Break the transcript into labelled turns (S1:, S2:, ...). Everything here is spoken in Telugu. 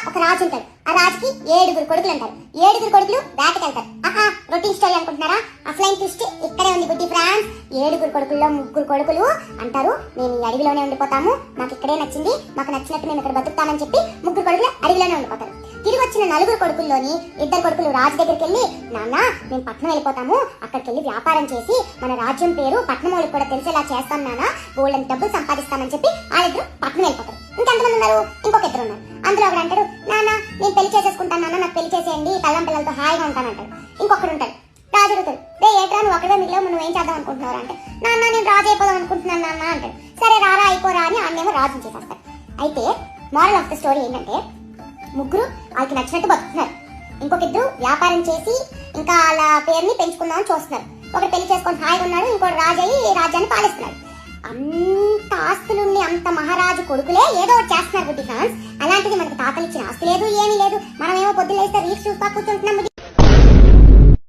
S1: ఒక రాజు ఉంటాడు. ఆ రాజుకి 7 కొడుకులు ఉంటారు. 7 కొడుకులు వేటకెళ్తారు. రొటీన్ స్టోరీ అనుకుంటున్నారా? అఫ్లైన్ ట్విస్ట్ ఇక్కడే ఉంది బుద్ధి ఫ్రాన్స్. 7 కొడుకుల్లో 3 కొడుకులు అంటారు, మేము ఈ అడవిలోనే ఉండిపోతాము, మాకు ఇక్కడే నచ్చింది, మాకు నచ్చినట్టు మేము ఇక్కడ బతుకుతామని చెప్పి 3 కొడుకులు అడవిలోనే ఉండిపోతారు. తిరిగి వచ్చిన 4 కొడుకుల్లోని 2 కొడుకులు రాజు దగ్గరికి వెళ్ళి, నాన్న మేము పట్నం వెళ్ళిపోతాము, అక్కడికి వెళ్ళి వ్యాపారం చేసి మన రాజ్యం పేరు పట్నం వాళ్ళకి కూడా తెలిసేలా చేస్తాం నాన్న, బోల్డెన్ డబ్బులు సంపాదిస్తామని చెప్పి ఆ 2 పట్నం వెళ్ళిపోతారు. ఇంకెంతమంది ఉన్నారు? ఇంకొక 2 ఉన్నారు. అందులో ఒకడు అంటాడు, నాన్న నేను పెళ్లి చేసేసుకుంటాను నాన్న, నాకు పెళ్లి చేసేయండి, కళ్ళం పిల్లలతో హాయిగా ఉంటానంటాడు. ఇంకొకడు ఉంటాడు, రాజు అడుగుతాడు, ఏట్రా నువ్వు అక్కడే మిగిలిన నువ్వు ఏం చేద్దాం అనుకుంటున్నావు అంటే, నాన్న నేను రాజు అయిపోదాం అనుకుంటున్నాను నాన్న అంటాడు. సరే రారా అయిపోరా అని అన్నేమో రాజుని చేసేస్తాడు. అయితే మోరల్ ఆఫ్ ద స్టోరీ ఏంటంటే, 3 వాళ్ళకి నచ్చినట్టు బతుకుతున్నారు, ఇంకొక 2 వ్యాపారం చేసి ఇంకా వాళ్ళ పేరుని పెంచుకుందామని చూస్తున్నారు. ఒకటి పెళ్లి చేసుకొని హాయిగా ఉన్నాడు, ఇంకోటి రాజు అయ్యి రాజ్యాన్ని పాలిస్తున్నాడు. అంత ఆస్తులుండి అంత మహారాజు కొడుకులే ఏదో ఒకటి చేస్తున్నారు బుద్ధి ఫ్రాన్స్. అలాంటిది మనకి తాతలు ఇచ్చిన ఆస్తి లేదు, ఏమీ లేదు, మనమేమో పొద్దున్న లేస్తే రీల్స్ చూస్తా కూర్చుంటున్నాం బుద్ధి.